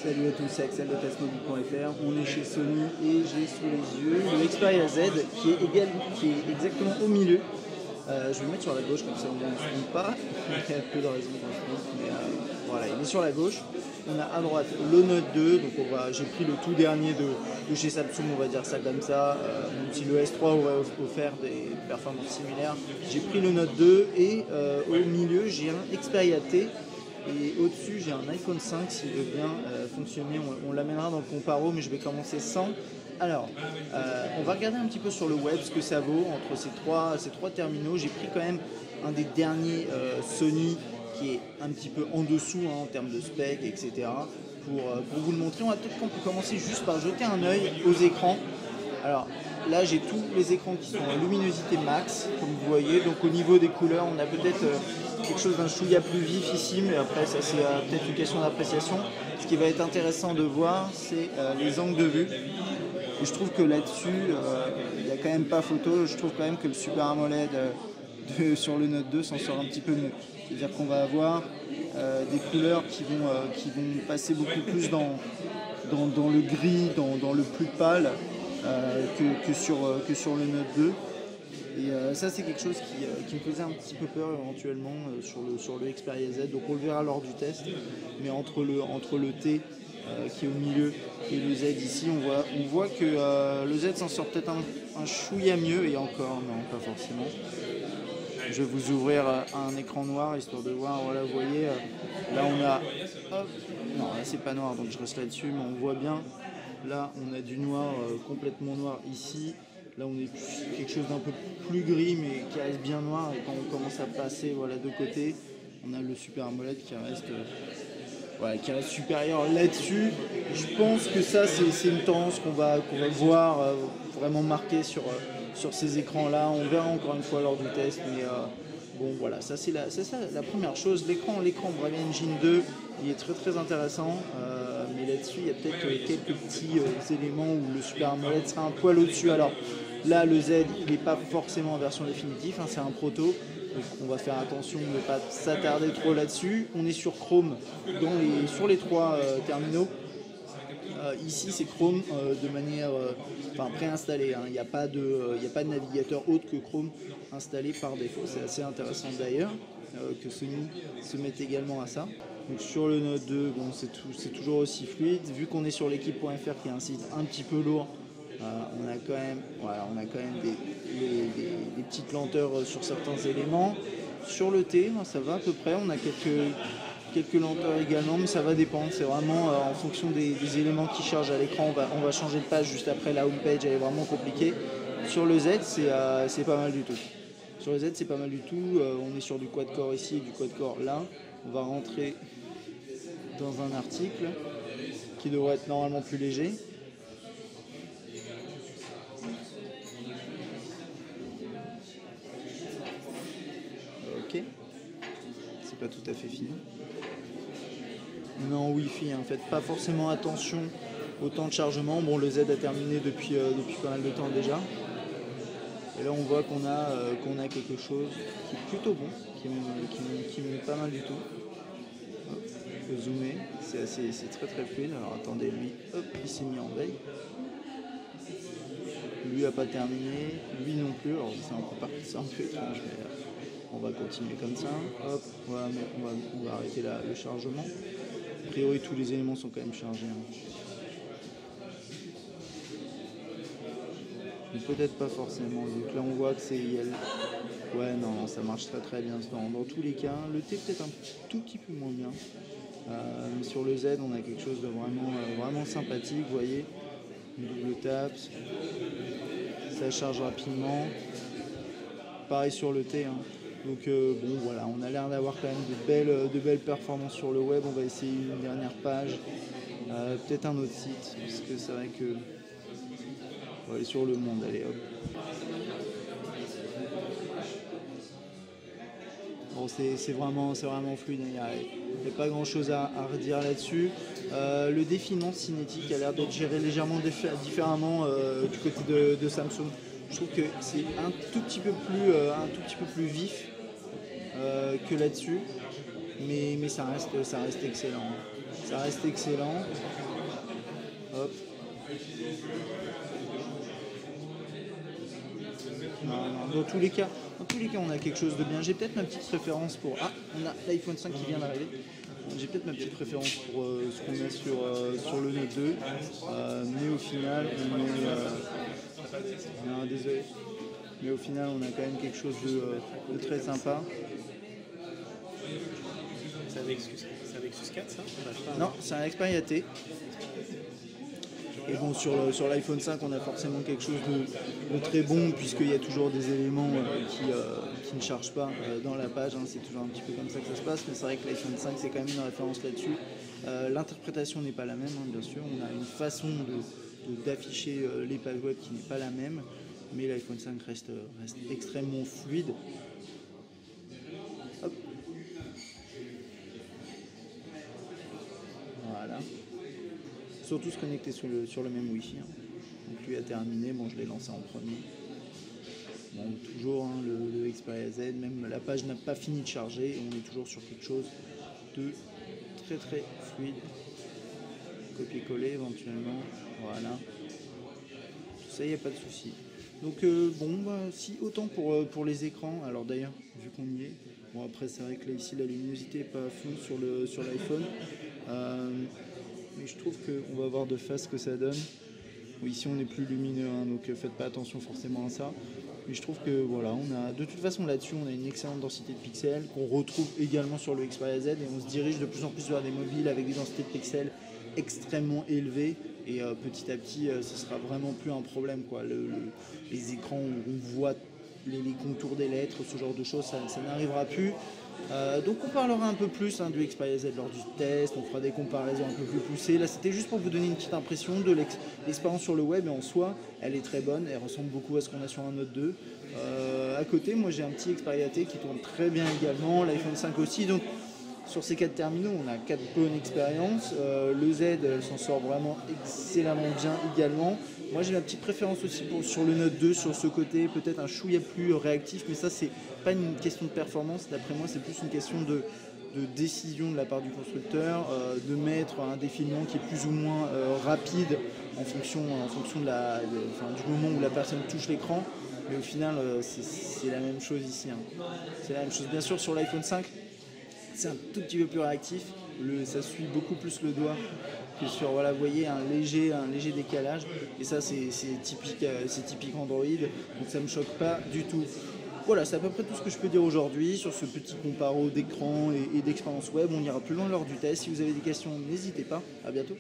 Salut à tous, c'est Axel de testmobile.fr. On est chez Sony et j'ai sous les yeux le Xperia Z qui est exactement au milieu. Je vais le mettre sur la gauche comme ça on ne se trompe pas. Il y a peu de raisons qu'on se trompe, mais voilà, il est sur la gauche. On a à droite le Note 2, donc j'ai pris le tout dernier de chez Samsung, on va dire ça comme ça. Même si le S3 aurait offert des performances similaires, j'ai pris le Note 2 et au milieu j'ai un Xperia T. Et au-dessus, j'ai un iPhone 5 s'il veut bien fonctionner. On l'amènera dans le comparo, mais je vais commencer sans. Alors, on va regarder un petit peu sur le web ce que ça vaut entre ces trois terminaux. J'ai pris quand même un des derniers Sony qui est un petit peu en dessous en termes de spec, etc. Pour vous le montrer, on va peut-être commencer juste par jeter un œil aux écrans. Alors là, j'ai tous les écrans qui sont en luminosité max, comme vous voyez. Donc au niveau des couleurs, on a peut-être quelque chose d'un chouïa plus vif ici, mais après ça c'est peut-être une question d'appréciation. Ce qui va être intéressant de voir, c'est les angles de vue. Et je trouve que là-dessus, il n'y a quand même pas photo. Je trouve quand même que le Super AMOLED sur le Note 2 s'en sort un petit peu mieux. C'est-à-dire qu'on va avoir des couleurs qui vont passer beaucoup plus dans le gris, dans le plus pâle que sur le Note 2. Et ça c'est quelque chose qui me faisait un petit peu peur éventuellement sur le Xperia Z. Donc on le verra lors du test. Mais entre le T qui est au milieu et le Z ici, on voit que le Z s'en sort peut-être un chouïa mieux, et encore non, pas forcément. Je vais vous ouvrir un écran noir histoire de voir. Voilà, vous voyez, là on a, hop, non là c'est pas noir donc je reste là-dessus, mais on voit bien, là on a du noir, complètement noir ici. Là on est quelque chose d'un peu plus gris mais qui reste bien noir, et quand on commence à passer voilà, de côté, on a le Super AMOLED qui reste supérieur là-dessus. Je pense que ça c'est une tendance qu'on va voir vraiment marquée sur ces écrans-là. On verra encore une fois lors du test, mais bon voilà, ça c'est la première chose. L'écran Bravia Engine 2, il est très très intéressant, mais là-dessus il y a peut-être quelques petits éléments où le Super AMOLED sera un poil au-dessus. Alors là le Z il n'est pas forcément en version définitive, c'est un proto. Donc on va faire attention de ne pas s'attarder trop là-dessus. On est sur Chrome sur les trois terminaux. Ici c'est Chrome de manière préinstallée. Il n'y a pas de navigateur autre que Chrome installé par défaut. C'est assez intéressant d'ailleurs que Sony se mette également à ça. Donc sur le Note 2, bon, c'est toujours aussi fluide. Vu qu'on est sur l'équipe.fr qui est un site un petit peu lourd, on a quand même des petites lenteurs sur certains éléments. Sur le T, ça va à peu près, on a quelques lenteurs également, mais ça va dépendre. C'est vraiment en fonction des éléments qui chargent à l'écran. On va changer de page juste après, la home page elle est vraiment compliquée. Sur le Z, c'est pas mal du tout. Sur le Z, c'est pas mal du tout. On est sur du quad-core ici et du quad-core là. On va rentrer dans un article qui devrait être normalement plus léger. Ok, c'est pas tout à fait fini. Non, Wi-Fi, en fait, pas forcément attention au temps de chargement. Bon, le Z a terminé depuis pas mal de temps déjà. Et là, on voit qu'on a quelque chose qui est plutôt bon, qui me met pas mal du tout. Hop, je peux zoomer, c'est très très fluide. Alors attendez, lui, hop, il s'est mis en veille. Lui a pas terminé, lui non plus. Alors c'est un peu étrange, mais on va continuer comme ça. Hop, voilà, on va arrêter le chargement. A priori, tous les éléments sont quand même chargés. Mais peut-être pas forcément. Donc là, on voit que c'est IL. Ouais, non, ça marche très très bien dans tous les cas. Le T peut-être un tout petit peu moins bien. Mais sur le Z, on a quelque chose de vraiment sympathique. Vous voyez, une double tape. Ça charge rapidement. Pareil sur le T. Donc bon voilà, on a l'air d'avoir quand même de belles performances sur le web. On va essayer une dernière page, peut-être un autre site, parce que c'est vrai que on va aller sur Le Monde, allez hop. Bon, c'est vraiment fluide, il n'y a pas grand chose à redire là-dessus. Le défilement cinétique a l'air d'être géré légèrement différemment du côté de Samsung. Je trouve que c'est un tout petit peu plus vif que là-dessus, mais ça reste excellent. Ça reste excellent. Hop. Non, dans tous les cas, on a quelque chose de bien. J'ai peut-être ma petite préférence pour... Ah, on a l'iPhone 5 qui vient d'arriver. J'ai peut-être ma petite préférence pour ce qu'on a sur le Note 2. Mais au final, désolé. Mais au final, on a quand même quelque chose de très sympa. C'est un Nexus 4, ça? Non, c'est un Xperia T. Et bon, sur l'iPhone 5, on a forcément quelque chose de très bon, puisqu'il y a toujours des éléments qui ne chargent pas dans la page. Hein. C'est toujours un petit peu comme ça que ça se passe, mais c'est vrai que l'iPhone 5, c'est quand même une référence là-dessus. L'interprétation n'est pas la même, hein, bien sûr. On a une façon d'afficher les pages web qui n'est pas la même, mais l'iPhone 5 reste extrêmement fluide. Hop. Voilà. Surtout se connecter sur le même Wi-Fi. Hein. Donc lui a terminé, bon je l'ai lancé en premier. Bon, toujours hein, le Xperia Z, même la page n'a pas fini de charger et on est toujours sur quelque chose de très très fluide. Copier-coller éventuellement, voilà. Tout ça, il n'y a pas de souci. Donc bon, si autant pour les écrans, alors d'ailleurs, vu qu'on y est, bon après c'est vrai que là ici la luminosité n'est pas à fond sur l'iPhone. Mais je trouve qu'on va voir de face ce que ça donne. Bon, ici on est plus lumineux, hein, donc faites pas attention forcément à ça. Mais je trouve que voilà, on a de toute façon là-dessus on a une excellente densité de pixels qu'on retrouve également sur le Xperia Z et on se dirige de plus en plus vers des mobiles avec des densités de pixels extrêmement élevées et petit à petit ce sera vraiment plus un problème quoi. Les écrans où on voit les contours des lettres, ce genre de choses, ça n'arrivera plus. Donc on parlera un peu plus hein, du Xperia Z lors du test, on fera des comparaisons un peu plus poussées. Là c'était juste pour vous donner une petite impression de l'expérience sur le web et en soi elle est très bonne, elle ressemble beaucoup à ce qu'on a sur un Note 2. À côté moi j'ai un petit Xperia T qui tourne très bien également, l'iPhone 5 aussi, donc sur ces 4 terminaux on a 4 bonnes expériences. Le Z s'en sort vraiment excellemment bien également. Moi j'ai ma petite préférence aussi sur le Note 2, sur ce côté peut-être un chouïa plus réactif, mais ça c'est pas une question de performance, d'après moi c'est plus une question de décision de la part du constructeur, de mettre un défilement qui est plus ou moins rapide en fonction du moment où la personne touche l'écran, mais au final c'est la même chose ici. Hein. C'est la même chose. Bien sûr sur l'iPhone 5, c'est un tout petit peu plus réactif, ça suit beaucoup plus le doigt que sur, voilà, vous voyez, un léger décalage, et ça c'est typique Android, donc ça ne me choque pas du tout. Voilà, c'est à peu près tout ce que je peux dire aujourd'hui sur ce petit comparo d'écran et d'expérience web. On ira plus loin lors du test. Si vous avez des questions, n'hésitez pas. À bientôt.